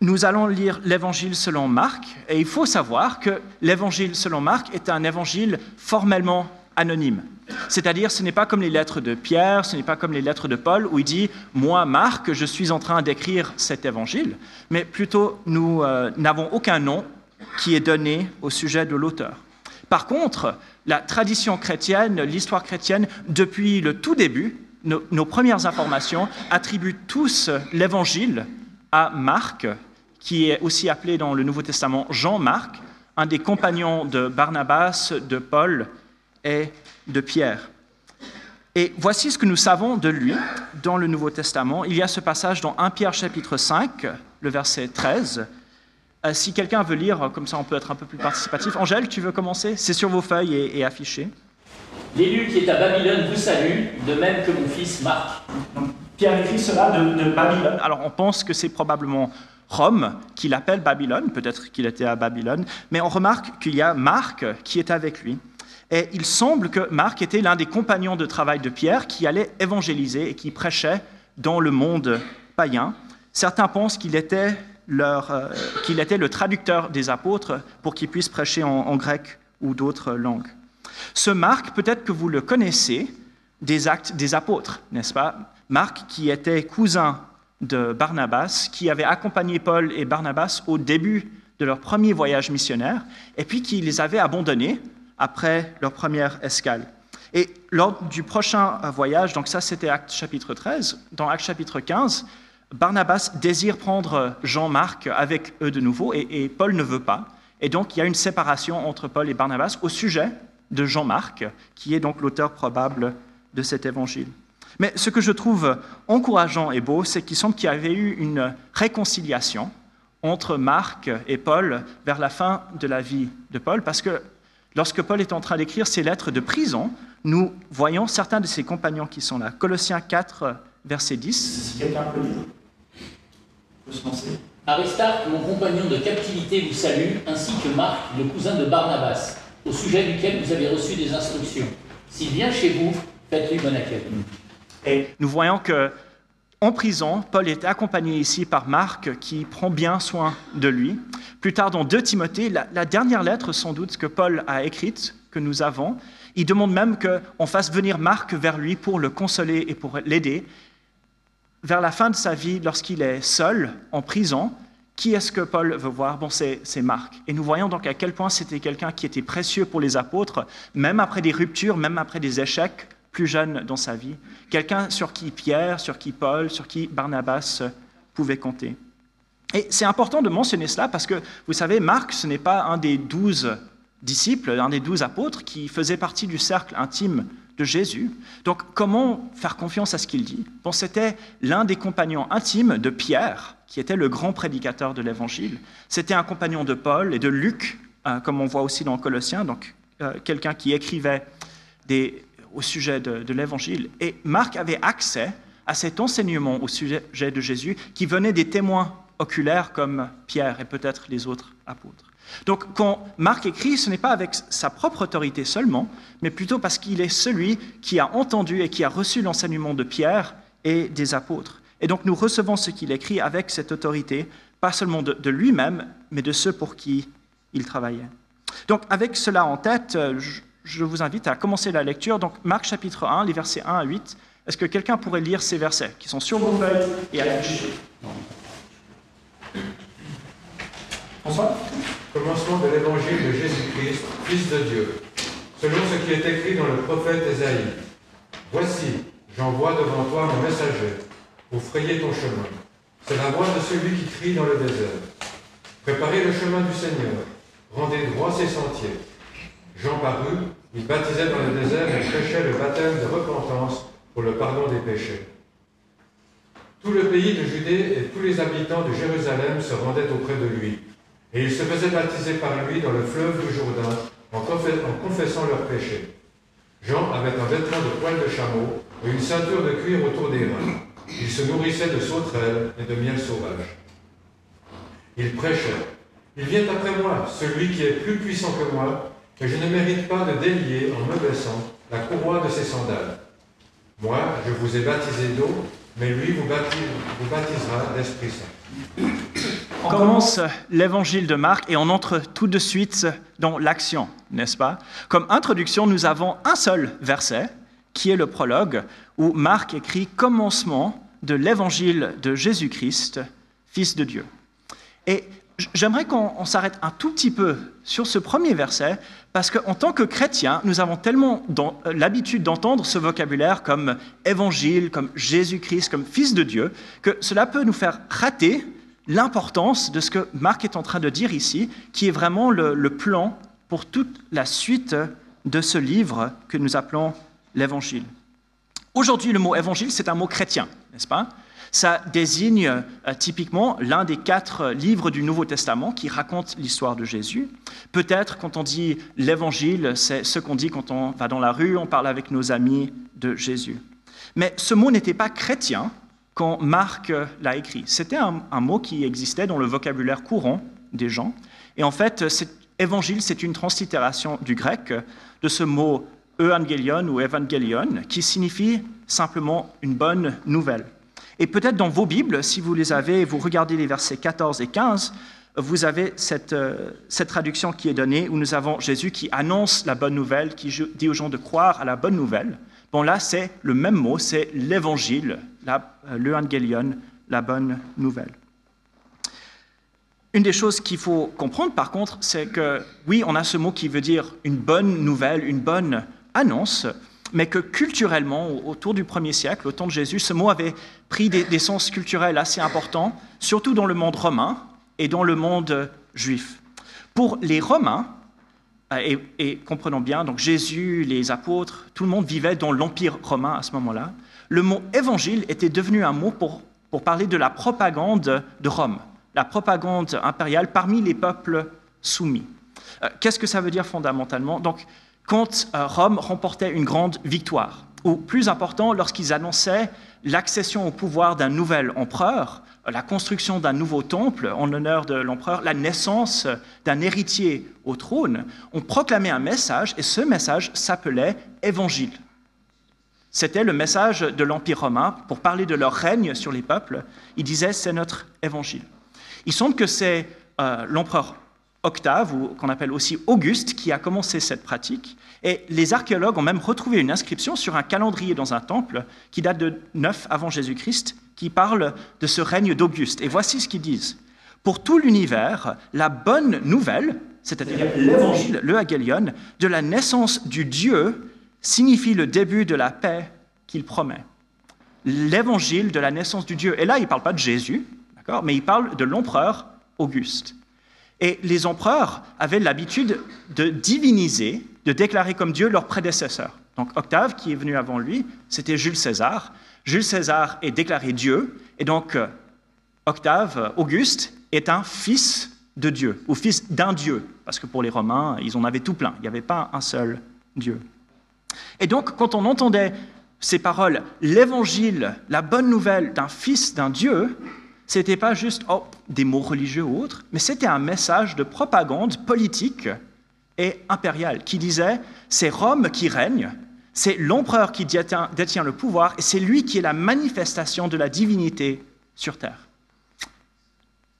Nous allons lire l'Évangile selon Marc, et il faut savoir que l'Évangile selon Marc est un évangile formellement anonyme. C'est-à-dire, ce n'est pas comme les lettres de Pierre, ce n'est pas comme les lettres de Paul, où il dit « Moi, Marc, je suis en train d'écrire cet évangile », mais plutôt, nous n'avons aucun nom qui est donné au sujet de l'auteur. Par contre, la tradition chrétienne, l'histoire chrétienne, depuis le tout début, nos premières informations attribuent tous l'Évangile à Marc, qui est aussi appelé dans le Nouveau Testament Jean-Marc, un des compagnons de Barnabas, de Paul et de Pierre. Et voici ce que nous savons de lui dans le Nouveau Testament. Il y a ce passage dans 1 Pierre chapitre 5, le verset 13. Si quelqu'un veut lire, comme ça on peut être un peu plus participatif. Angèle, tu veux commencer? C'est sur vos feuilles et affiché. L'élu qui est à Babylone vous salue, de même que mon fils Marc. Donc, Pierre écrit cela de Babylone. Alors on pense que c'est probablement Rome qui l'appelle Babylone, peut-être qu'il était à Babylone, mais on remarque qu'il y a Marc qui est avec lui. Et il semble que Marc était l'un des compagnons de travail de Pierre qui allait évangéliser et qui prêchait dans le monde païen. Certains pensent qu'il était le traducteur des apôtres pour qu'ils puissent prêcher en grec ou d'autres langues. Ce Marc, peut-être que vous le connaissez des Actes des Apôtres, n'est-ce pas? Marc qui était cousin de Barnabas, qui avait accompagné Paul et Barnabas au début de leur premier voyage missionnaire, et puis qui les avait abandonnés après leur première escale. Et lors du prochain voyage, donc ça c'était Actes chapitre 13, dans Actes chapitre 15, Barnabas désire prendre Jean-Marc avec eux de nouveau, et Paul ne veut pas. Et donc il y a une séparation entre Paul et Barnabas au sujet de Jean-Marc, qui est donc l'auteur probable de cet évangile. Mais ce que je trouve encourageant et beau, c'est qu'il semble qu'il y avait eu une réconciliation entre Marc et Paul vers la fin de la vie de Paul, parce que lorsque Paul est en train d'écrire ses lettres de prison, nous voyons certains de ses compagnons qui sont là. Colossiens 4, verset 10. Si quelqu'un peut lire, peut se lancer. Aristarque, mon compagnon de captivité, vous salue, ainsi que Marc, le cousin de Barnabas, au sujet duquel vous avez reçu des instructions. S'il vient chez vous, faites-lui bon accueil. Et nous voyons qu'en prison, Paul est accompagné ici par Marc qui prend bien soin de lui. Plus tard, dans 2 Timothée, la dernière lettre sans doute que Paul a écrite, que nous avons, il demande même qu'on fasse venir Marc vers lui pour le consoler et pour l'aider. Vers la fin de sa vie, lorsqu'il est seul, en prison, qui est-ce que Paul veut voir? Bon, c'est Marc. Et nous voyons donc à quel point c'était quelqu'un qui était précieux pour les apôtres, même après des ruptures, même après des échecs plus jeunes dans sa vie. Quelqu'un sur qui Pierre, sur qui Paul, sur qui Barnabas pouvaient compter. Et c'est important de mentionner cela parce que, vous savez, Marc, ce n'est pas un des 12 disciples, un des 12 apôtres qui faisait partie du cercle intime de Jésus. Donc, comment faire confiance à ce qu'il dit? Bon, c'était l'un des compagnons intimes de Pierre, qui était le grand prédicateur de l'Évangile. C'était un compagnon de Paul et de Luc, comme on voit aussi dans Colossiens, donc quelqu'un qui écrivait au sujet de l'Évangile. Et Marc avait accès à cet enseignement au sujet de Jésus qui venait des témoins oculaires comme Pierre et peut-être les autres apôtres. Donc, quand Marc écrit, ce n'est pas avec sa propre autorité seulement, mais plutôt parce qu'il est celui qui a entendu et qui a reçu l'enseignement de Pierre et des apôtres. Et donc, nous recevons ce qu'il écrit avec cette autorité, pas seulement de lui-même, mais de ceux pour qui il travaillait. Donc, avec cela en tête, je vous invite à commencer la lecture. Donc, Marc chapitre 1, les versets 1 à 8. Est-ce que quelqu'un pourrait lire ces versets qui sont sur vos feuilles et affichés? François? Commencement de l'évangile de Jésus-Christ, Fils de Dieu, selon ce qui est écrit dans le prophète Ésaïe. Voici, j'envoie devant toi mon messager, pour frayer ton chemin. C'est la voix de celui qui crie dans le désert. Préparez le chemin du Seigneur, rendez droits ses sentiers. Jean parut, il baptisait dans le désert et prêchait le baptême de repentance pour le pardon des péchés. Tout le pays de Judée et tous les habitants de Jérusalem se rendaient auprès de lui. Et ils se faisaient baptiser par lui dans le fleuve du Jourdain, en confessant leurs péchés. Jean avait un vêtement de poil de chameau et une ceinture de cuir autour des reins. Il se nourrissait de sauterelles et de miel sauvage. Il prêchait. Il vient après moi, celui qui est plus puissant que moi, et je ne mérite pas de délier, en me baissant, la courroie de ses sandales. Moi, je vous ai baptisé d'eau, mais lui vous baptisera d'Esprit Saint. On commence l'évangile de Marc et on entre tout de suite dans l'action, n'est-ce pas? Comme introduction, nous avons un seul verset, qui est le prologue, où Marc écrit « Commencement de l'évangile de Jésus-Christ, Fils de Dieu ». Et j'aimerais qu'on s'arrête un tout petit peu sur ce premier verset, parce qu'en tant que chrétiens, nous avons tellement l'habitude d'entendre ce vocabulaire comme évangile, comme Jésus-Christ, comme Fils de Dieu, que cela peut nous faire rater l'importance de ce que Marc est en train de dire ici, qui est vraiment le plan pour toute la suite de ce livre que nous appelons l'Évangile. Aujourd'hui, le mot évangile, c'est un mot chrétien, n'est-ce pas? Ça désigne typiquement l'un des 4 livres du Nouveau Testament qui racontent l'histoire de Jésus. Peut-être quand on dit l'évangile, c'est ce qu'on dit quand on va dans la rue, on parle avec nos amis de Jésus. Mais ce mot n'était pas chrétien quand Marc l'a écrit. C'était un mot qui existait dans le vocabulaire courant des gens. Et en fait, évangile, c'est une translittération du grec de ce mot euangelion ou evangelion, qui signifie simplement une bonne nouvelle. Et peut-être dans vos Bibles, si vous les avez, vous regardez les versets 14 et 15, vous avez cette traduction qui est donnée où nous avons Jésus qui annonce la bonne nouvelle, qui dit aux gens de croire à la bonne nouvelle. Bon, là, c'est le même mot, c'est l'évangile, l'euangelion, la bonne nouvelle. Une des choses qu'il faut comprendre, par contre, c'est que, oui, on a ce mot qui veut dire une bonne nouvelle, une bonne annonce, mais que culturellement, autour du 1er siècle, au temps de Jésus, ce mot avait pris des sens culturels assez importants, surtout dans le monde romain et dans le monde juif. Pour les Romains, et comprenons bien, donc Jésus, les apôtres, tout le monde vivait dans l'Empire romain à ce moment-là, le mot « évangile » était devenu un mot pour parler de la propagande de Rome, la propagande impériale parmi les peuples soumis. Qu'est-ce que ça veut dire fondamentalement? Donc, quand Rome remportait une grande victoire, ou plus important, lorsqu'ils annonçaient l'accession au pouvoir d'un nouvel empereur, la construction d'un nouveau temple en l'honneur de l'empereur, la naissance d'un héritier au trône, on proclamait un message, et ce message s'appelait « évangile ». C'était le message de l'Empire romain pour parler de leur règne sur les peuples. Ils disaient « c'est notre évangile ». Il semble que c'est l'empereur Octave, ou qu'on appelle aussi Auguste, qui a commencé cette pratique. Et les archéologues ont même retrouvé une inscription sur un calendrier dans un temple qui date de 9 avant Jésus-Christ, qui parle de ce règne d'Auguste. Et voici ce qu'ils disent. Pour tout l'univers, la bonne nouvelle, c'est-à-dire l'évangile, le Hagélion, de la naissance du Dieu, signifie le début de la paix qu'il promet. L'évangile de la naissance du Dieu. Et là, il ne parle pas de Jésus, d'accord, mais il parle de l'empereur Auguste. Et les empereurs avaient l'habitude de diviniser, de déclarer comme Dieu leurs prédécesseurs. Donc Octave, qui est venu avant lui, c'était Jules César. Jules César est déclaré Dieu, et donc Octave, Auguste, est un fils de Dieu, ou fils d'un Dieu, parce que pour les Romains, ils en avaient tout plein, il n'y avait pas un seul Dieu. Et donc, quand on entendait ces paroles, l'évangile, la bonne nouvelle d'un fils d'un Dieu, ce n'était pas juste des mots religieux ou autres, mais c'était un message de propagande politique et impériale qui disait « c'est Rome qui règne, c'est l'empereur qui détient le pouvoir et c'est lui qui est la manifestation de la divinité sur terre ».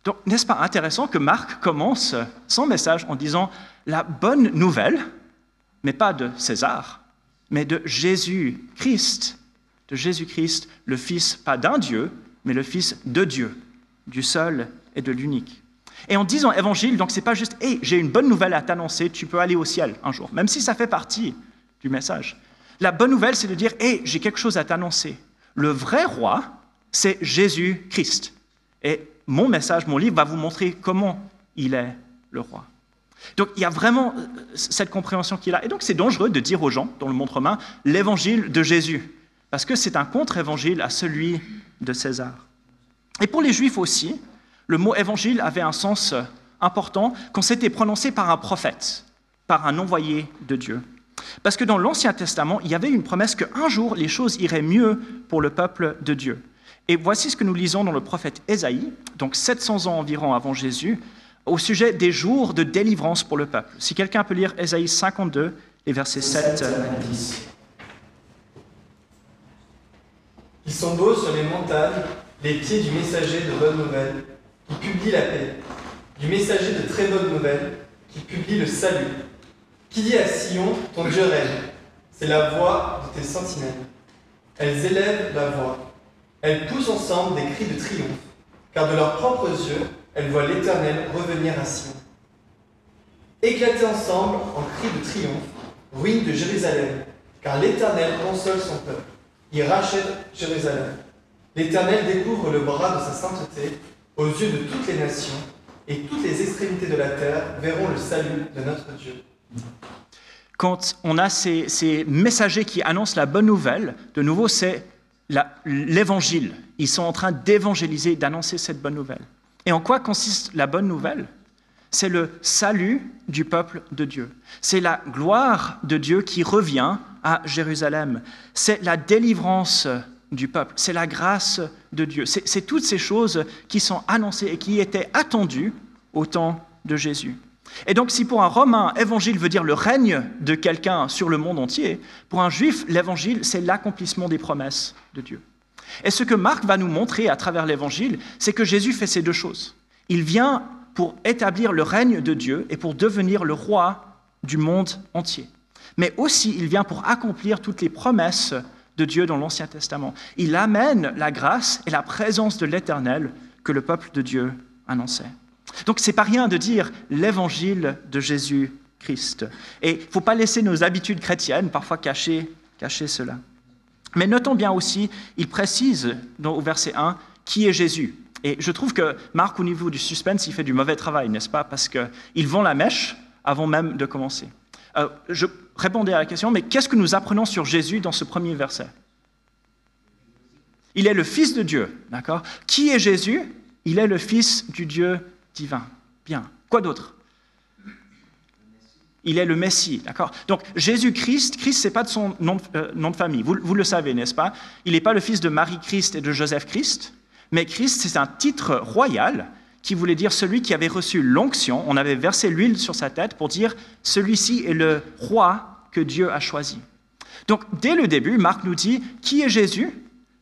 Donc, n'est-ce pas intéressant que Marc commence son message en disant « la bonne nouvelle », mais pas de César, mais de Jésus-Christ, le Fils, pas d'un Dieu, mais le Fils de Dieu, du seul et de l'unique. Et en disant évangile, donc c'est pas juste « hey, j'ai une bonne nouvelle à t'annoncer, tu peux aller au ciel un jour », même si ça fait partie du message. La bonne nouvelle, c'est de dire « hey, j'ai quelque chose à t'annoncer ». Le vrai roi, c'est Jésus-Christ. Et mon message, mon livre va vous montrer comment il est le roi. Donc il y a vraiment cette compréhension qui est là. Et donc c'est dangereux de dire aux gens, dans le monde romain, l'évangile de Jésus, parce que c'est un contre-évangile à celui de César. Et pour les Juifs aussi, le mot évangile avait un sens important quand c'était prononcé par un prophète, par un envoyé de Dieu. Parce que dans l'Ancien Testament, il y avait une promesse qu'un jour, les choses iraient mieux pour le peuple de Dieu. Et voici ce que nous lisons dans le prophète Ésaïe, donc 700 ans environ avant Jésus, au sujet des jours de délivrance pour le peuple. Si quelqu'un peut lire Ésaïe 52, les versets 7 à 10. Ils sont beaux sur les montagnes, les pieds du messager de bonne nouvelle, qui publie la paix, du messager de très bonnes nouvelles, qui publie le salut, qui dit à Sion, ton Dieu règne. C'est la voix de tes sentinelles. Elles élèvent la voix. Elles poussent ensemble des cris de triomphe, car de leurs propres yeux, elles voient l'Éternel revenir à Sion. Éclatez ensemble en cris de triomphe, ruines de Jérusalem, car l'Éternel console son peuple. Il rachète Jérusalem. L'Éternel découvre le bras de sa sainteté aux yeux de toutes les nations, et toutes les extrémités de la terre verront le salut de notre Dieu. Quand on a ces messagers qui annoncent la bonne nouvelle, de nouveau, c'est l'évangile. Ils sont en train d'évangéliser, d'annoncer cette bonne nouvelle. Et en quoi consiste la bonne nouvelle ? C'est le salut du peuple de Dieu. C'est la gloire de Dieu qui revient à Jérusalem. C'est la délivrance du peuple. C'est la grâce de Dieu. C'est toutes ces choses qui sont annoncées et qui étaient attendues au temps de Jésus. Et donc, si pour un Romain, évangile veut dire le règne de quelqu'un sur le monde entier, pour un Juif, l'évangile, c'est l'accomplissement des promesses de Dieu. Et ce que Marc va nous montrer à travers l'évangile, c'est que Jésus fait ces deux choses. Il vient pour établir le règne de Dieu et pour devenir le roi du monde entier. Mais aussi, il vient pour accomplir toutes les promesses de Dieu dans l'Ancien Testament. Il amène la grâce et la présence de l'Éternel que le peuple de Dieu annonçait. Donc, ce n'est pas rien de dire l'évangile de Jésus-Christ. Et il ne faut pas laisser nos habitudes chrétiennes parfois cacher cela. Mais notons bien aussi, il précise au verset 1 qui est Jésus. Et je trouve que Marc, au niveau du suspense, il fait du mauvais travail, n'est-ce pas? Parce qu'il vend la mèche avant même de commencer. Je répondais à la question, mais qu'est-ce que nous apprenons sur Jésus dans ce premier verset? Il est le Fils de Dieu, d'accord? Qui est Jésus? Il est le Fils du Dieu divin. Bien. Quoi d'autre? Il est le Messie, d'accord? Donc, Jésus-Christ, Christ, ce n'est pas de son nom de famille. Vous le savez, n'est-ce pas? Il n'est pas le fils de Marie-Christ et de Joseph-Christ, mais Christ, c'est un titre royal qui voulait dire celui qui avait reçu l'onction. On avait versé l'huile sur sa tête pour dire celui-ci est le roi que Dieu a choisi. Donc, dès le début, Marc nous dit qui est Jésus?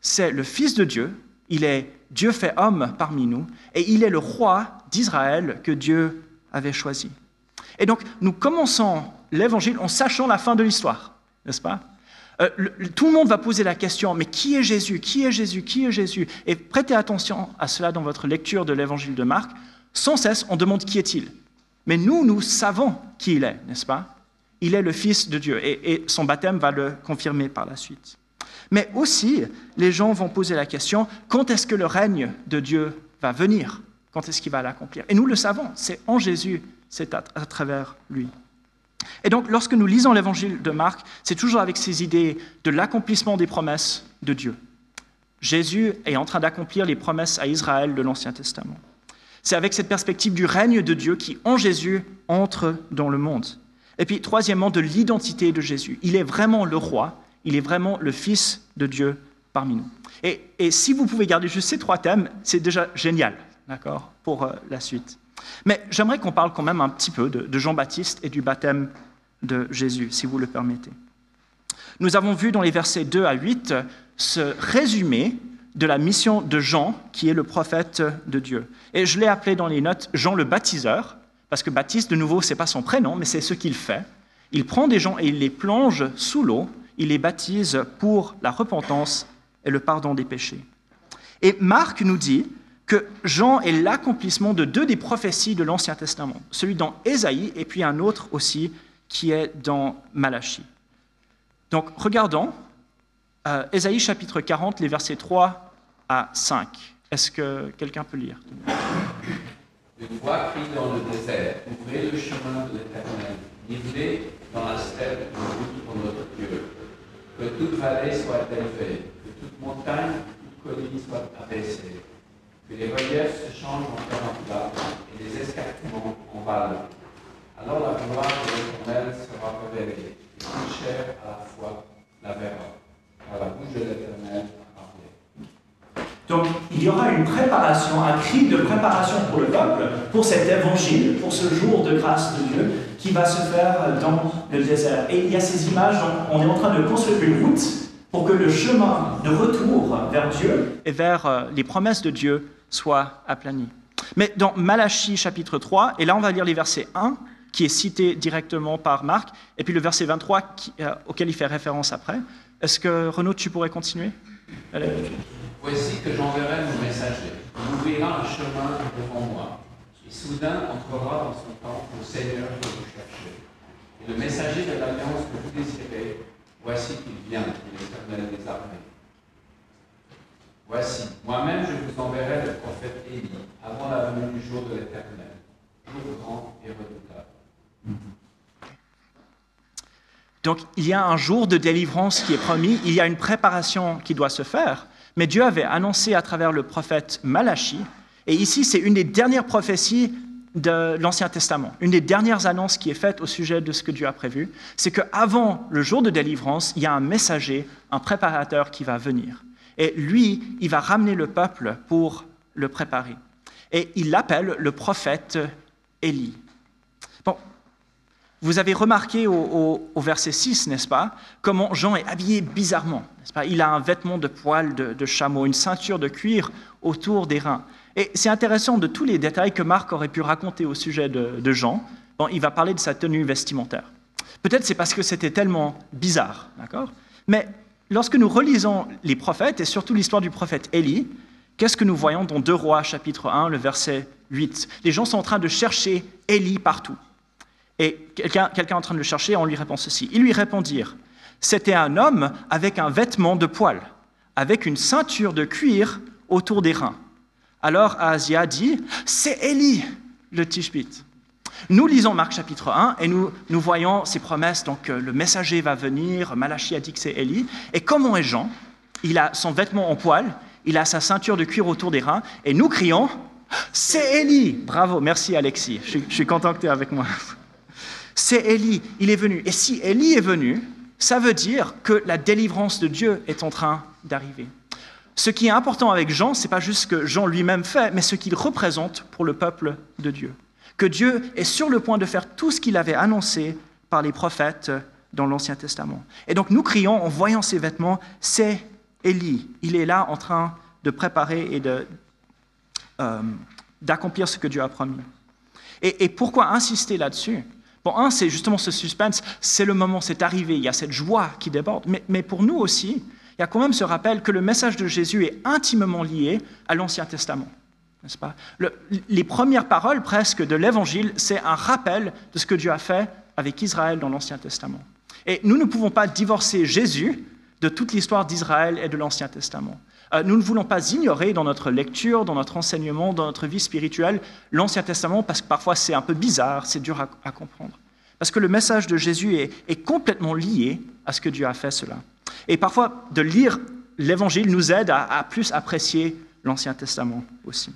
C'est le Fils de Dieu. Il est Dieu fait homme parmi nous et il est le roi d'Israël que Dieu avait choisi. Et donc, nous commençons l'évangile en sachant la fin de l'histoire, n'est-ce pas? Tout le monde va poser la question, mais qui est Jésus? Qui est Jésus? Qui est Jésus? Et prêtez attention à cela dans votre lecture de l'évangile de Marc. Sans cesse, on demande qui est-il? Mais nous savons qui il est, n'est-ce pas? Il est le Fils de Dieu et son baptême va le confirmer par la suite. Mais aussi, les gens vont poser la question, quand est-ce que le règne de Dieu va venir? Quand est-ce qu'il va l'accomplir? Et nous le savons, c'est en Jésus, c'est à travers lui. Et donc, lorsque nous lisons l'évangile de Marc, c'est toujours avec ces idées de l'accomplissement des promesses de Dieu. Jésus est en train d'accomplir les promesses à Israël de l'Ancien Testament. C'est avec cette perspective du règne de Dieu qui, en Jésus, entre dans le monde. Et puis, troisièmement, de l'identité de Jésus. Il est vraiment le roi, il est vraiment le Fils de Dieu parmi nous. Et si vous pouvez garder juste ces trois thèmes, c'est déjà génial, d'accord, pour la suite. Mais j'aimerais qu'on parle quand même un petit peu de Jean-Baptiste et du baptême de Jésus, si vous le permettez. Nous avons vu dans les versets 2 à 8 ce résumé de la mission de Jean, qui est le prophète de Dieu. Et je l'ai appelé dans les notes Jean le baptiseur, parce que baptiste, de nouveau, ce n'est pas son prénom, mais c'est ce qu'il fait. Il prend des gens et il les plonge sous l'eau, il les baptise pour la repentance et le pardon des péchés. Et Marc nous dit que Jean est l'accomplissement de deux des prophéties de l'Ancien Testament, celui dans Ésaïe et puis un autre aussi qui est dans Malachie. Donc regardons Ésaïe chapitre 40, les versets 3 à 5. Est-ce que quelqu'un peut lire? Une voix crie dans le désert, ouvrez le chemin de l'Éternel, nivelez dans la steppe une route pour notre Dieu. Que toute vallée soit élevée, que toute montagne, toute colline soit abaissée. Que les reliefs se changent en terrain plat et les escarpements en vallée. Alors la gloire de l'Éternel sera révélée, et toute chair à la fois la verra, car la bouche de l'Éternel a parlé. Donc, il y aura une préparation, un cri de préparation pour le peuple, pour cet évangile, pour ce jour de grâce de Dieu qui va se faire dans le désert. Et il y a ces images, on est en train de construire une route pour que le chemin de retour vers Dieu et vers les promesses de Dieu soit aplani. Mais dans Malachie chapitre 3, et là on va lire les versets 1, qui est cité directement par Marc, et puis le verset 23 auquel il fait référence après. Est-ce que, Renaud, tu pourrais continuer? Allez. Voici que j'enverrai mon messager. Il ouvrira un chemin devant moi. Et soudain entrera dans son temple le Seigneur que vous cherchez. Et le messager de l'alliance que vous désirez, voici qu'il vient, dit l'Éternel des armées. Voici, moi-même je vous enverrai le prophète Élie avant la venue du jour de l'Éternel, jour grand et redoutable. Donc, il y a un jour de délivrance qui est promis, il y a une préparation qui doit se faire, mais Dieu avait annoncé à travers le prophète Malachie, et ici, c'est une des dernières prophéties de l'Ancien Testament, une des dernières annonces qui est faite au sujet de ce que Dieu a prévu, c'est qu'avant le jour de délivrance, il y a un messager, un préparateur qui va venir. Et lui, il va ramener le peuple pour le préparer. Et il l'appelle le prophète Élie. Bon, vous avez remarqué au verset 6, n'est-ce pas, comment Jean est habillé bizarrement, n'est-ce pas? Il a un vêtement de poil de chameau, une ceinture de cuir autour des reins. Et c'est intéressant de tous les détails que Marc aurait pu raconter au sujet de Jean. Bon, il va parler de sa tenue vestimentaire. Peut-être c'est parce que c'était tellement bizarre, d'accord? Mais lorsque nous relisons les prophètes, et surtout l'histoire du prophète Élie, qu'est-ce que nous voyons dans 2 Rois, chapitre 1, le verset 8? Les gens sont en train de chercher Élie partout. Et quelqu'un est en train de le chercher, on lui répond ceci. Ils lui répondirent, « C'était un homme avec un vêtement de poil, avec une ceinture de cuir autour des reins. » Alors Ahazia dit, « C'est Élie, le Tishbite. » Nous lisons Marc chapitre 1 et nous voyons ces promesses, donc le messager va venir, Malachie a dit que c'est Élie. Et comment est Jean? Il a son vêtement en poil, il a sa ceinture de cuir autour des reins, et nous crions, « C'est Élie !» Bravo, merci Alexis, je suis content que tu es avec moi. C'est Élie, il est venu. Et si Élie est venu, ça veut dire que la délivrance de Dieu est en train d'arriver. Ce qui est important avec Jean, ce n'est pas juste ce que Jean lui-même fait, mais ce qu'il représente pour le peuple de Dieu. Que Dieu est sur le point de faire tout ce qu'il avait annoncé par les prophètes dans l'Ancien Testament. Et donc nous crions en voyant ses vêtements, c'est Élie. Il est là en train de préparer et d'accomplir ce que Dieu a promis. Et pourquoi insister là-dessus? Bon, c'est justement ce suspense, c'est le moment, c'est arrivé, il y a cette joie qui déborde. Mais pour nous aussi, il y a quand même ce rappel que le message de Jésus est intimement lié à l'Ancien Testament. N'est-ce pas? Les premières paroles presque de l'Évangile, c'est un rappel de ce que Dieu a fait avec Israël dans l'Ancien Testament. Et nous ne pouvons pas divorcer Jésus de toute l'histoire d'Israël et de l'Ancien Testament. Nous ne voulons pas ignorer dans notre lecture, dans notre enseignement, dans notre vie spirituelle, l'Ancien Testament, parce que parfois c'est un peu bizarre, c'est dur à comprendre. Parce que le message de Jésus est complètement lié à ce que Dieu a fait cela. Et parfois, de lire l'Évangile nous aide à plus apprécier l'Ancien Testament aussi.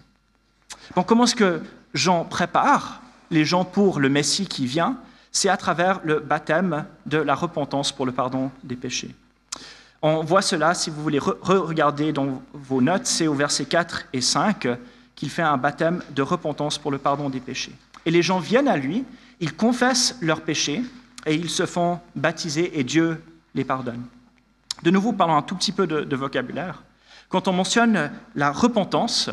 Donc, comment est-ce que Jean prépare les gens pour le Messie qui vient? C'est à travers le baptême de la repentance pour le pardon des péchés. On voit cela, si vous voulez regarder dans vos notes, c'est au verset 4 et 5 qu'il fait un baptême de repentance pour le pardon des péchés. Et les gens viennent à lui, ils confessent leurs péchés et ils se font baptiser et Dieu les pardonne. De nouveau, parlons un tout petit peu de vocabulaire. Quand on mentionne la repentance,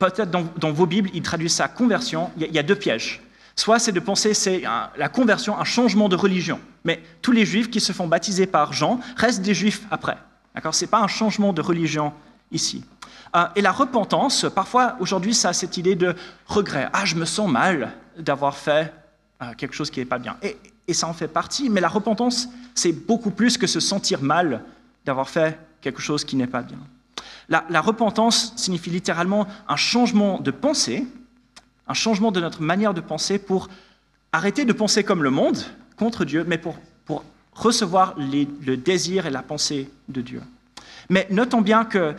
peut-être dans vos Bibles, ils traduisent ça conversion, il y a 2 pièges. Soit c'est de penser c'est la conversion, un changement de religion. Mais tous les Juifs qui se font baptiser par Jean restent des Juifs après. D'accord? Ce n'est pas un changement de religion ici. Et la repentance, parfois aujourd'hui, ça a cette idée de regret. Ah, je me sens mal d'avoir fait quelque chose qui n'est pas bien. Et ça en fait partie, mais la repentance, c'est beaucoup plus que se sentir mal d'avoir fait quelque chose qui n'est pas bien. La repentance signifie littéralement un changement de pensée, un changement de notre manière de penser pour arrêter de penser comme le monde, contre Dieu, mais pour recevoir le désir et la pensée de Dieu. Mais notons bien que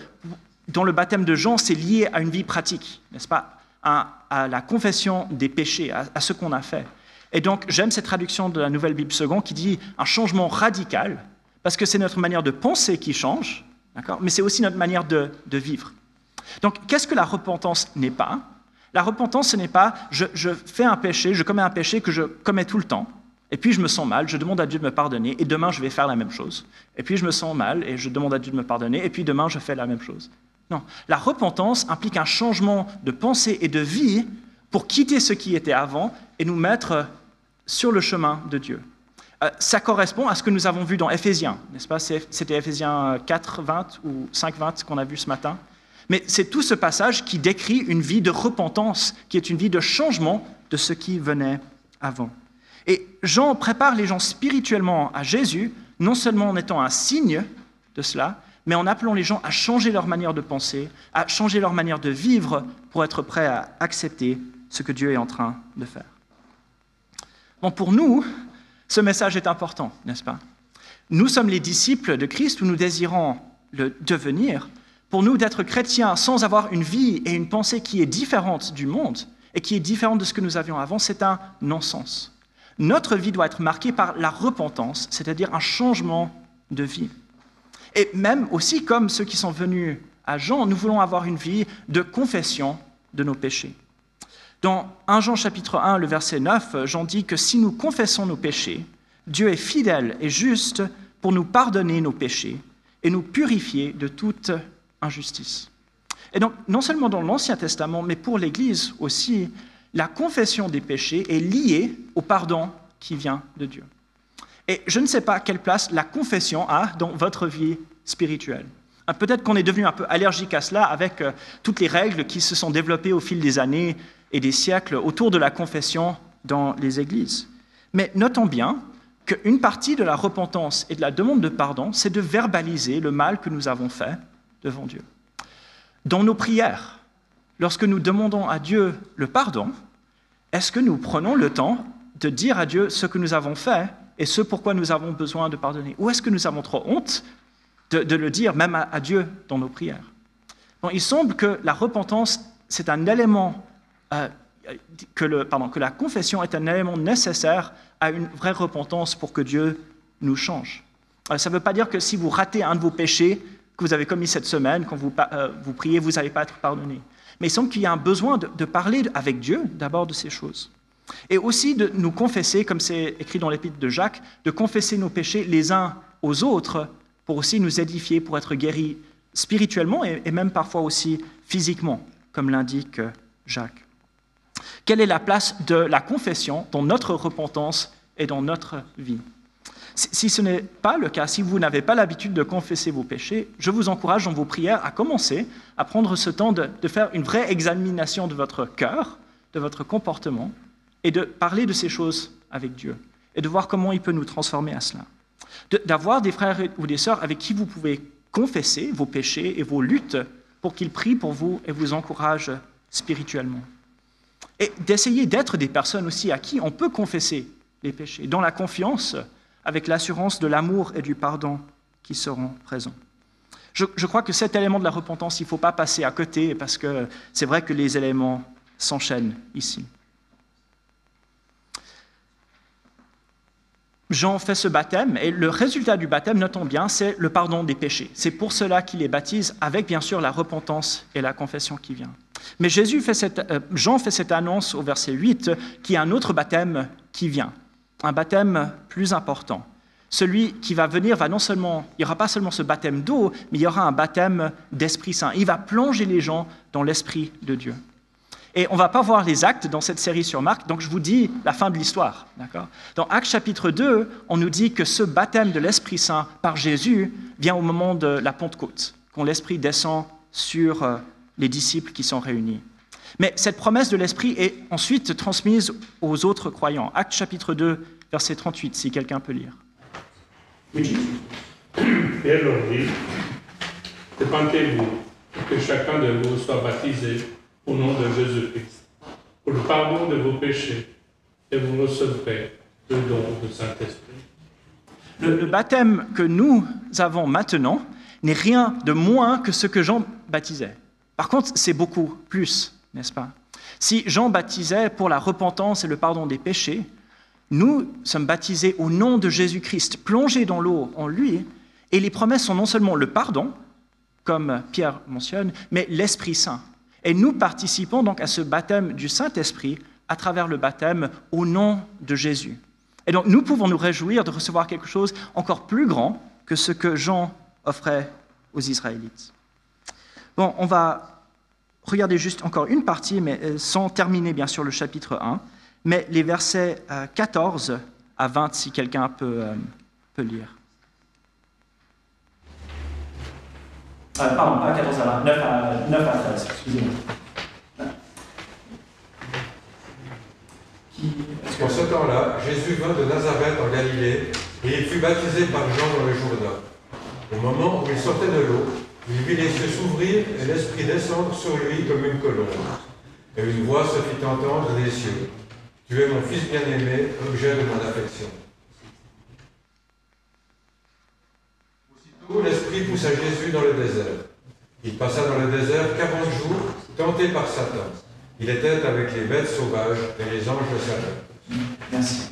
dans le baptême de Jean, c'est lié à une vie pratique, n'est-ce pas? À la confession des péchés, à ce qu'on a fait. Et donc, j'aime cette traduction de la Nouvelle Bible Seconde qui dit un changement radical, parce que c'est notre manière de penser qui change, d'accord? Mais c'est aussi notre manière de vivre. Donc, qu'est-ce que la repentance n'est pas? La repentance, ce n'est pas je fais un péché, je commets un péché que je commets tout le temps, et puis je me sens mal, je demande à Dieu de me pardonner, et demain je vais faire la même chose. Et puis je me sens mal, et je demande à Dieu de me pardonner, et puis demain je fais la même chose. Non, la repentance implique un changement de pensée et de vie pour quitter ce qui était avant et nous mettre sur le chemin de Dieu. Ça correspond à ce que nous avons vu dans Éphésiens, n'est-ce pas? C'était Éphésiens 4, 20 ou 5, 20 qu'on a vu ce matin. Mais c'est tout ce passage qui décrit une vie de repentance, qui est une vie de changement de ce qui venait avant. Et Jean prépare les gens spirituellement à Jésus, non seulement en étant un signe de cela, mais en appelant les gens à changer leur manière de penser, à changer leur manière de vivre pour être prêts à accepter ce que Dieu est en train de faire. Bon, pour nous, ce message est important, n'est-ce pas? Nous sommes les disciples de Christ, où nous désirons le devenir. Pour nous, d'être chrétiens sans avoir une vie et une pensée qui est différente du monde et qui est différente de ce que nous avions avant, c'est un non-sens. Notre vie doit être marquée par la repentance, c'est-à-dire un changement de vie. Et même aussi, comme ceux qui sont venus à Jean, nous voulons avoir une vie de confession de nos péchés. Dans 1 Jean chapitre 1, le verset 9, Jean dit que si nous confessons nos péchés, Dieu est fidèle et juste pour nous pardonner nos péchés et nous purifier de toute injustice. Et donc, non seulement dans l'Ancien Testament, mais pour l'Église aussi, la confession des péchés est liée au pardon qui vient de Dieu. Et je ne sais pas quelle place la confession a dans votre vie spirituelle. Peut-être qu'on est devenu un peu allergique à cela avec toutes les règles qui se sont développées au fil des années et des siècles autour de la confession dans les églises. Mais notons bien qu'une partie de la repentance et de la demande de pardon, c'est de verbaliser le mal que nous avons fait devant Dieu. Dans nos prières, lorsque nous demandons à Dieu le pardon, est-ce que nous prenons le temps de dire à Dieu ce que nous avons fait et ce pourquoi nous avons besoin de pardonner? Ou est-ce que nous avons trop honte de le dire même à Dieu dans nos prières? Bon, il semble que la repentance, c'est un élément, que la confession est un élément nécessaire à une vraie repentance pour que Dieu nous change. Ça ne veut pas dire que si vous ratez un de vos péchés que vous avez commis cette semaine, quand vous priez, vous n'allez pas être pardonné. Mais il semble qu'il y a un besoin de parler avec Dieu d'abord de ces choses. Et aussi de nous confesser, comme c'est écrit dans l'épître de Jacques, de confesser nos péchés les uns aux autres pour aussi nous édifier, pour être guéris spirituellement et même parfois aussi physiquement, comme l'indique Jacques. Quelle est la place de la confession dans notre repentance et dans notre vie? Si ce n'est pas le cas, si vous n'avez pas l'habitude de confesser vos péchés, je vous encourage dans vos prières à commencer à prendre ce temps de faire une vraie examination de votre cœur, de votre comportement, et de parler de ces choses avec Dieu, et de voir comment il peut nous transformer à cela. D'avoir des frères ou des sœurs avec qui vous pouvez confesser vos péchés et vos luttes pour qu'ils prient pour vous et vous encouragent spirituellement. Et d'essayer d'être des personnes aussi à qui on peut confesser les péchés, dans la confiance, avec l'assurance de l'amour et du pardon qui seront présents. Je crois que cet élément de la repentance, il ne faut pas passer à côté, parce que c'est vrai que les éléments s'enchaînent ici. Jean fait ce baptême, et le résultat du baptême, notons bien, c'est le pardon des péchés. C'est pour cela qu'il les baptise, avec bien sûr la repentance et la confession qui vient. Mais Jean fait cette annonce au verset 8, qu'il y a un autre baptême qui vient, un baptême plus important. Celui qui va venir il n'y aura pas seulement ce baptême d'eau, mais il y aura un baptême d'Esprit Saint. Il va plonger les gens dans l'Esprit de Dieu. Et on ne va pas voir les actes dans cette série sur Marc, donc je vous dis la fin de l'histoire. D'accord ? Dans Actes chapitre 2, on nous dit que ce baptême de l'Esprit Saint par Jésus vient au moment de la Pentecôte, quand l'Esprit descend sur les disciples qui sont réunis. Mais cette promesse de l'Esprit est ensuite transmise aux autres croyants. Actes chapitre 2, verset 38, si quelqu'un peut lire. Oui, Pierre leur dit, répentez-vous, que chacun de vous soit baptisé au nom de Jésus-Christ, pour le pardon de vos péchés, et vous recevrez le don du Saint-Esprit. Le baptême que nous avons maintenant n'est rien de moins que ce que Jean baptisait. Par contre, c'est beaucoup plus, n'est-ce pas? Si Jean baptisait pour la repentance et le pardon des péchés, nous sommes baptisés au nom de Jésus-Christ, plongés dans l'eau en lui, et les promesses sont non seulement le pardon, comme Pierre mentionne, mais l'Esprit Saint. Et nous participons donc à ce baptême du Saint-Esprit à travers le baptême au nom de Jésus. Et donc nous pouvons nous réjouir de recevoir quelque chose encore plus grand que ce que Jean offrait aux Israélites. Bon, on va regarder juste encore une partie, mais sans terminer bien sûr le chapitre 1, mais les versets 14 à 20, si quelqu'un peut lire. Pardon, pas 14 à 20, 9 à 13, excusez-moi. En ce temps-là, Jésus vint de Nazareth en Galilée, et il fut baptisé par Jean dans le Jourdain. Au moment où il sortait de l'eau, il vit les cieux s'ouvrir et l'Esprit descendre sur lui comme une colombe. Et une voix se fit entendre des cieux. « Tu es mon Fils bien-aimé, objet de mon affection. » Aussitôt, l'Esprit poussa Jésus dans le désert. Il passa dans le désert 40 jours, tenté par Satan. Il était avec les bêtes sauvages et les anges de Satan. Merci.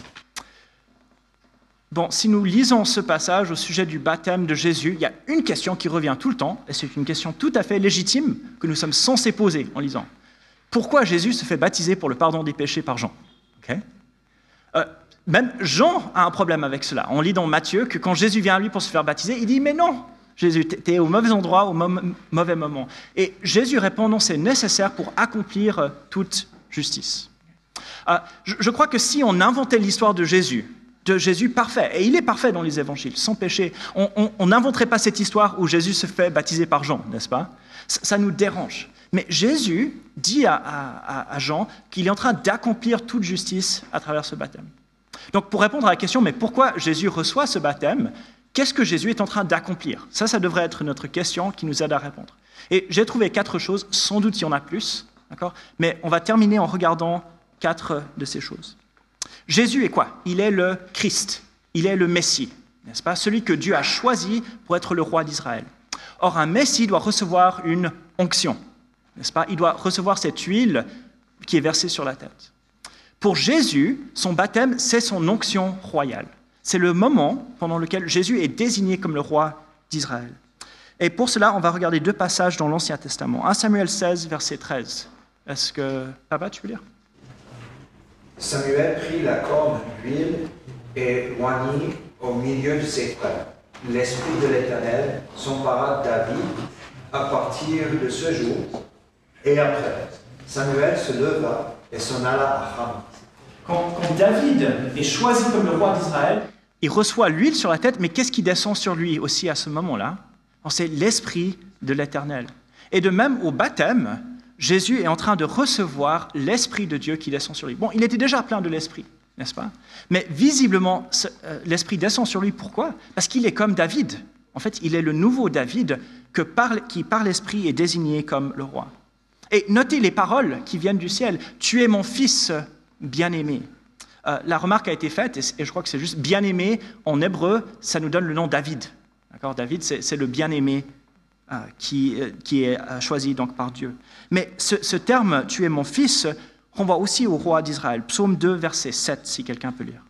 Bon, si nous lisons ce passage au sujet du baptême de Jésus, il y a une question qui revient tout le temps, et c'est une question tout à fait légitime que nous sommes censés poser en lisant. Pourquoi Jésus se fait baptiser pour le pardon des péchés par Jean? Okay. Même Jean a un problème avec cela. On lit dans Matthieu que quand Jésus vient à lui pour se faire baptiser, il dit « Mais non, Jésus, tu es au mauvais endroit, au mauvais moment. » Et Jésus répond « Non, c'est nécessaire pour accomplir toute justice. » Je crois que si on inventait l'histoire de Jésus parfait, et il est parfait dans les évangiles, sans péché, on n'inventerait pas cette histoire où Jésus se fait baptiser par Jean, n'est-ce pas? Ça nous dérange. Mais Jésus dit à Jean qu'il est en train d'accomplir toute justice à travers ce baptême. Donc pour répondre à la question, mais pourquoi Jésus reçoit ce baptême? Qu'est-ce que Jésus est en train d'accomplir? Ça devrait être notre question qui nous aide à répondre. Et j'ai trouvé 4 choses, sans doute il y en a plus, d'accord? Mais on va terminer en regardant 4 de ces choses. Jésus est quoi? Il est le Christ, il est le Messie, n'est-ce pas? Celui que Dieu a choisi pour être le roi d'Israël. Or, un Messie doit recevoir une onction, n'est-ce pas? Il doit recevoir cette huile qui est versée sur la tête. Pour Jésus, son baptême, c'est son onction royale. C'est le moment pendant lequel Jésus est désigné comme le roi d'Israël. Et pour cela, on va regarder 2 passages dans l'Ancien Testament. 1 Samuel 16, verset 13. Est-ce que... Papa, tu peux lire? Samuel prit la corne d'huile et l'oignit au milieu de ses frères. L'Esprit de l'Éternel s'empara de David à partir de ce jour. Et après, Samuel se leva et s'en alla à Rama. Quand David est choisi comme le roi d'Israël, il reçoit l'huile sur la tête, mais qu'est-ce qui descend sur lui aussi à ce moment-là? C'est l'Esprit de l'Éternel. Et de même, au baptême, Jésus est en train de recevoir l'Esprit de Dieu qui descend sur lui. Bon, il était déjà plein de l'Esprit, n'est-ce pas? Mais visiblement, l'Esprit descend sur lui. Pourquoi? Parce qu'il est comme David. En fait, il est le nouveau David qui, par l'Esprit, est désigné comme le roi. Et notez les paroles qui viennent du ciel. « Tu es mon fils bien-aimé ». La remarque a été faite, et je crois que c'est juste « bien-aimé » en hébreu, ça nous donne le nom David. D'accord? David, c'est le bien-aimé qui est choisi donc par Dieu. Mais ce terme « tu es mon fils » renvoie aussi au roi d'Israël. Psaume 2, verset 7, si quelqu'un peut lire.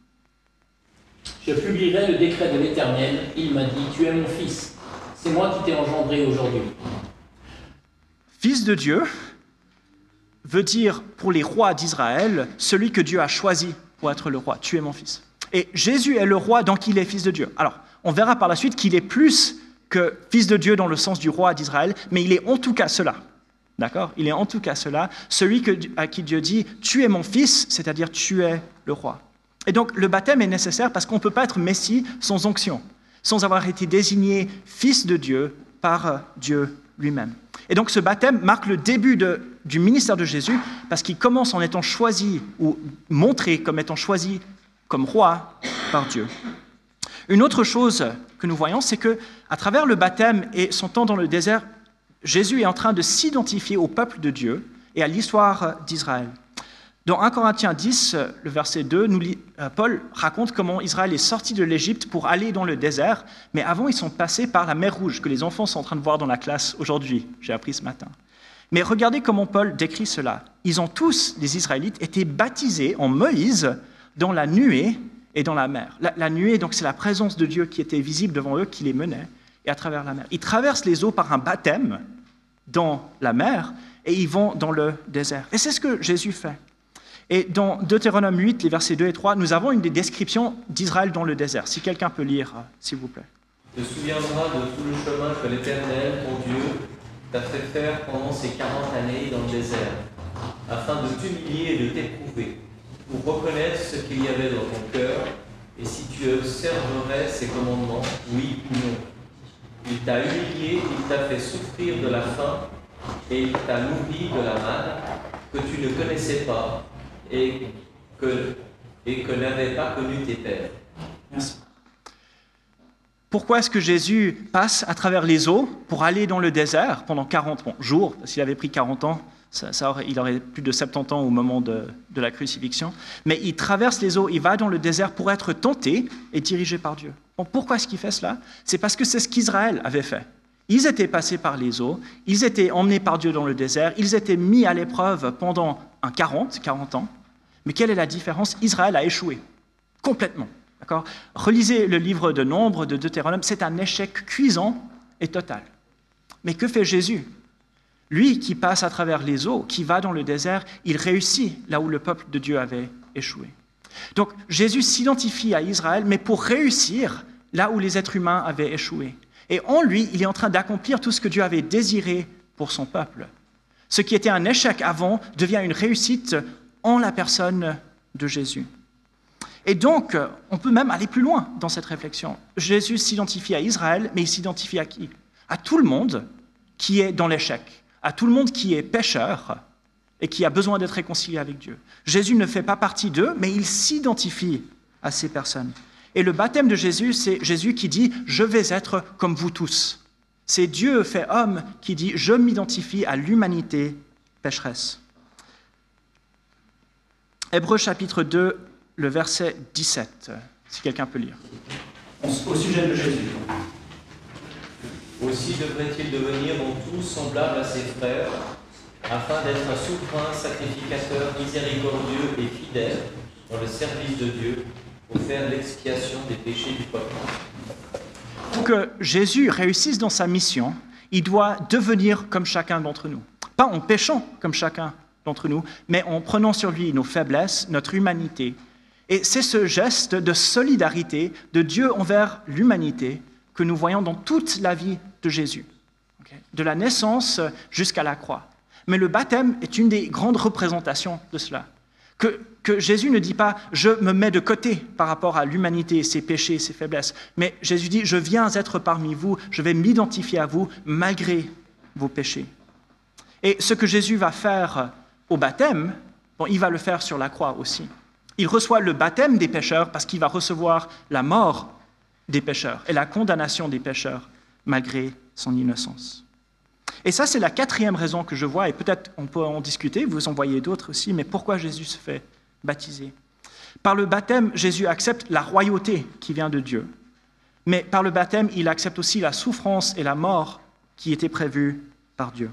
Je publierai le décret de l'Éternel. Il m'a dit, tu es mon fils. C'est moi qui t'ai engendré aujourd'hui. Fils de Dieu veut dire pour les rois d'Israël, celui que Dieu a choisi pour être le roi. Tu es mon fils. Et Jésus est le roi, donc il est fils de Dieu. Alors, on verra par la suite qu'il est plus que fils de Dieu dans le sens du roi d'Israël, mais il est en tout cas cela. D'accord? Il est en tout cas cela, celui à qui Dieu dit « Tu es mon fils », c'est-à-dire « Tu es le roi ». Et donc, le baptême est nécessaire parce qu'on ne peut pas être Messie sans onction, sans avoir été désigné fils de Dieu par Dieu lui-même. Et donc, ce baptême marque le début du ministère de Jésus parce qu'il commence en étant choisi ou montré comme étant choisi comme roi par Dieu. Une autre chose que nous voyons, c'est qu'à travers le baptême et son temps dans le désert, Jésus est en train de s'identifier au peuple de Dieu et à l'histoire d'Israël. Dans 1 Corinthiens 10, le verset 2, Paul raconte comment Israël est sorti de l'Égypte pour aller dans le désert, mais avant ils sont passés par la mer Rouge, que les enfants sont en train de voir dans la classe aujourd'hui, j'ai appris ce matin. Mais regardez comment Paul décrit cela. Ils ont tous, les Israélites, été baptisés en Moïse dans la nuée et dans la mer. La nuée, donc, c'est la présence de Dieu qui était visible devant eux, qui les menait, et à travers la mer. Ils traversent les eaux par un baptême dans la mer, et ils vont dans le désert. Et c'est ce que Jésus fait. Et dans Deutéronome 8, les versets 2 et 3, nous avons une des descriptions d'Israël dans le désert. Si quelqu'un peut lire, s'il vous plaît. Tu te souviendras de tout le chemin que l'Éternel, ton Dieu, t'a fait faire pendant ces 40 années dans le désert, afin de t'humilier et de t'éprouver, pour reconnaître ce qu'il y avait dans ton cœur, et si tu observerais ses commandements, oui ou non. Il t'a humilié, il t'a fait souffrir de la faim, et il t'a nourri de la manne que tu ne connaissais pas, et que n'avaient pas connu tes pères. Merci. Pourquoi est-ce que Jésus passe à travers les eaux pour aller dans le désert pendant 40 jours? S'il avait pris 40 ans, il aurait plus de 70 ans au moment de la crucifixion. Mais il traverse les eaux, il va dans le désert pour être tenté et dirigé par Dieu. Bon, pourquoi est-ce qu'il fait cela? C'est parce que c'est ce qu'Israël avait fait. Ils étaient passés par les eaux, ils étaient emmenés par Dieu dans le désert, ils étaient mis à l'épreuve pendant 40 ans. Mais quelle est la différence? Israël a échoué, complètement. D'accord? Relisez le livre de Nombre, de Deutéronome, c'est un échec cuisant et total. Mais que fait Jésus? Lui qui passe à travers les eaux, qui va dans le désert, il réussit là où le peuple de Dieu avait échoué. Donc Jésus s'identifie à Israël, mais pour réussir là où les êtres humains avaient échoué. Et en lui, il est en train d'accomplir tout ce que Dieu avait désiré pour son peuple. Ce qui était un échec avant devient une réussite en la personne de Jésus. Et donc, on peut même aller plus loin dans cette réflexion. Jésus s'identifie à Israël, mais il s'identifie à qui? À tout le monde qui est dans l'échec, à tout le monde qui est pécheur et qui a besoin d'être réconcilié avec Dieu. Jésus ne fait pas partie d'eux, mais il s'identifie à ces personnes. Et le baptême de Jésus, c'est Jésus qui dit « Je vais être comme vous tous ». C'est Dieu fait homme qui dit « Je m'identifie à l'humanité pécheresse ». Hébreux chapitre 2, le verset 17, si quelqu'un peut lire. Au sujet de Jésus. Aussi devrait-il devenir en tout semblable à ses frères, afin d'être un souverain sacrificateur miséricordieux et fidèle dans le service de Dieu, pour faire l'expiation des péchés du peuple. Pour que Jésus réussisse dans sa mission, il doit devenir comme chacun d'entre nous. Pas en péchant comme chacun d'entre nous, mais en prenant sur lui nos faiblesses, notre humanité. Et c'est ce geste de solidarité de Dieu envers l'humanité que nous voyons dans toute la vie de Jésus, de la naissance jusqu'à la croix. Mais le baptême est une des grandes représentations de cela. Que Jésus ne dit pas « je me mets de côté par rapport à l'humanité, ses péchés, ses faiblesses », mais Jésus dit « je viens être parmi vous, je vais m'identifier à vous malgré vos péchés ». Et ce que Jésus va faire au baptême, il va le faire sur la croix aussi. Il reçoit le baptême des pécheurs parce qu'il va recevoir la mort des pécheurs et la condamnation des pécheurs malgré son innocence. Et ça, c'est la 4e raison que je vois, et peut-être on peut en discuter, vous en voyez d'autres aussi, mais pourquoi Jésus se fait baptiser? Par le baptême, Jésus accepte la royauté qui vient de Dieu, mais par le baptême, il accepte aussi la souffrance et la mort qui étaient prévues par Dieu.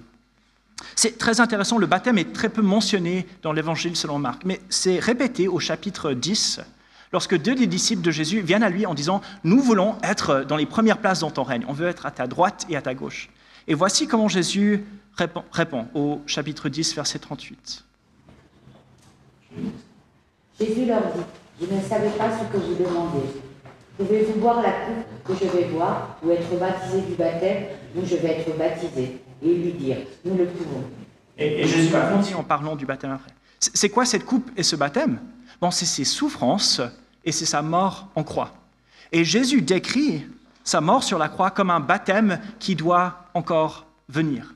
C'est très intéressant, le baptême est très peu mentionné dans l'Évangile selon Marc, mais c'est répété au chapitre 10, lorsque 2 des disciples de Jésus viennent à lui en disant « Nous voulons être dans les premières places dans ton règne, on veut être à ta droite et à ta gauche ». Et voici comment Jésus répond au chapitre 10, verset 38. Jésus leur dit, « Je ne savais pas ce que vous demandez. Pouvez-vous boire la coupe que je vais boire ou être baptisé du baptême où je vais être baptisé ?» Et ils lui dirent, « Nous le pouvons. » Et Jésus va continuer en parlant du baptême après. C'est quoi cette coupe et ce baptême? Bon, c'est ses souffrances et c'est sa mort en croix. Et Jésus décrit sa mort sur la croix comme un baptême qui doit encore venir.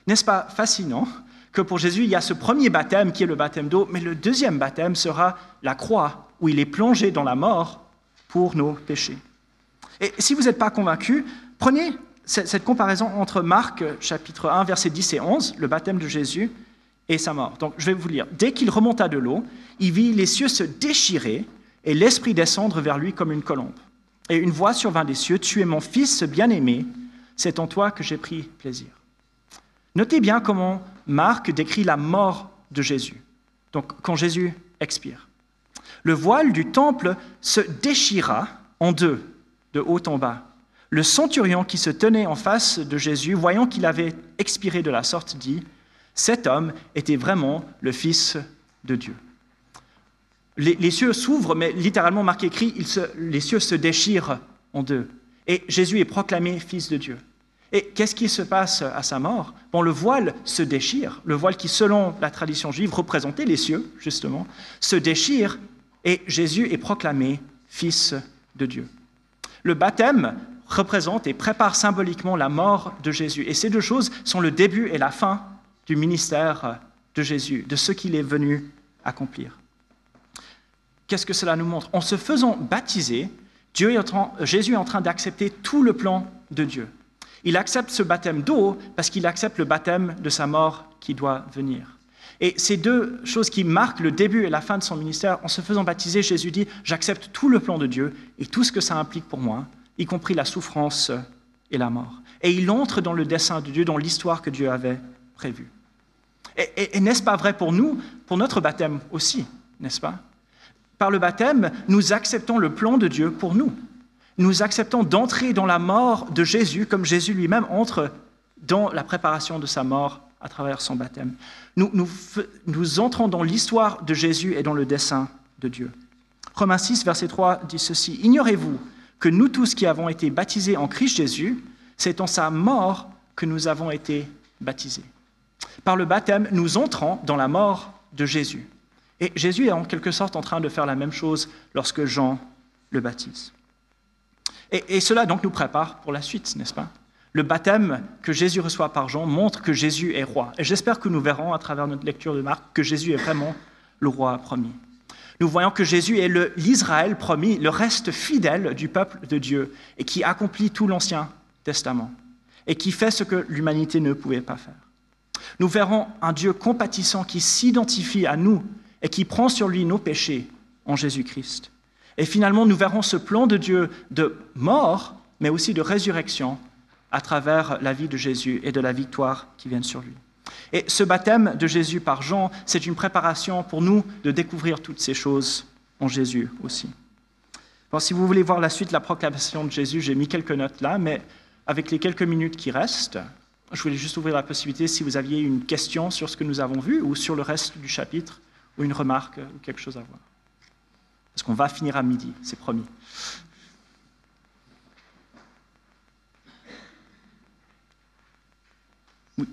N'est-ce pas fascinant que pour Jésus, il y a ce premier baptême qui est le baptême d'eau, mais le deuxième baptême sera la croix, où il est plongé dans la mort pour nos péchés. Et si vous n'êtes pas convaincu, prenez cette comparaison entre Marc, chapitre 1, versets 10 et 11, le baptême de Jésus et sa mort. Donc, je vais vous lire. « Dès qu'il remonta de l'eau, il vit les cieux se déchirer et l'Esprit descendre vers lui comme une colombe. Et une voix survint des cieux, « Tu es mon Fils bien-aimé, c'est en toi que j'ai pris plaisir. » Notez bien comment Marc décrit la mort de Jésus, donc quand Jésus expire. Le voile du temple se déchira en deux, de haut en bas. Le centurion qui se tenait en face de Jésus, voyant qu'il avait expiré de la sorte, dit « Cet homme était vraiment le Fils de Dieu. » Les cieux s'ouvrent, mais littéralement, Marc écrit, les cieux se déchirent en deux. Et Jésus est proclamé Fils de Dieu. Et qu'est-ce qui se passe à sa mort? Bon, le voile se déchire, le voile qui, selon la tradition juive, représentait les cieux, justement, se déchire et Jésus est proclamé Fils de Dieu. Le baptême représente et prépare symboliquement la mort de Jésus. Et ces deux choses sont le début et la fin du ministère de Jésus, de ce qu'il est venu accomplir. Qu'est-ce que cela nous montre? En se faisant baptiser, Jésus est en train d'accepter tout le plan de Dieu. Il accepte ce baptême d'eau parce qu'il accepte le baptême de sa mort qui doit venir. Et ces deux choses qui marquent le début et la fin de son ministère, en se faisant baptiser, Jésus dit « J'accepte tout le plan de Dieu et tout ce que ça implique pour moi, y compris la souffrance et la mort. » Et il entre dans le dessein de Dieu, dans l'histoire que Dieu avait prévue. Et n'est-ce pas vrai pour nous, pour notre baptême aussi, n'est-ce pas? Par le baptême, nous acceptons le plan de Dieu pour nous. Nous acceptons d'entrer dans la mort de Jésus, comme Jésus lui-même entre dans la préparation de sa mort à travers son baptême. Nous entrons dans l'histoire de Jésus et dans le dessein de Dieu. Romains 6, verset 3 dit ceci: « Ignorez-vous que nous tous qui avons été baptisés en Christ Jésus, c'est en sa mort que nous avons été baptisés. » Par le baptême, nous entrons dans la mort de Jésus. Et Jésus est en quelque sorte en train de faire la même chose lorsque Jean le baptise. Et cela donc nous prépare pour la suite, n'est-ce pas? Le baptême que Jésus reçoit par Jean montre que Jésus est roi. Et j'espère que nous verrons à travers notre lecture de Marc que Jésus est vraiment le roi promis. Nous voyons que Jésus est l'Israël promis, le reste fidèle du peuple de Dieu, et qui accomplit tout l'Ancien Testament, et qui fait ce que l'humanité ne pouvait pas faire. Nous verrons un Dieu compatissant qui s'identifie à nous et qui prend sur lui nos péchés en Jésus-Christ. Et finalement, nous verrons ce plan de Dieu de mort, mais aussi de résurrection à travers la vie de Jésus et de la victoire qui vient sur lui. Et ce baptême de Jésus par Jean, c'est une préparation pour nous de découvrir toutes ces choses en Jésus aussi. Bon, si vous voulez voir la suite de la proclamation de Jésus, j'ai mis quelques notes là, mais avec les quelques minutes qui restent, je voulais juste ouvrir la possibilité, si vous aviez une question sur ce que nous avons vu ou sur le reste du chapitre, ou une remarque ou quelque chose à voir. Parce qu'on va finir à midi, c'est promis. Oui.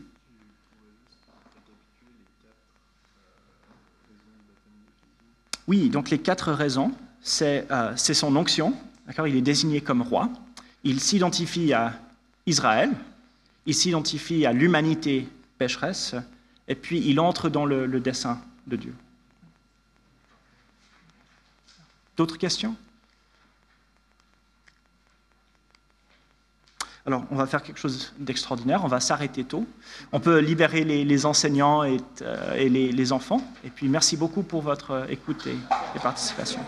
Oui, donc les 4 raisons, c'est son onction, d'accord? Il est désigné comme roi, il s'identifie à Israël, il s'identifie à l'humanité pécheresse, et puis il entre dans le dessein de Dieu. D'autres questions? Alors, on va faire quelque chose d'extraordinaire, on va s'arrêter tôt. On peut libérer les enseignants et les enfants. Et puis, merci beaucoup pour votre écoute et participation.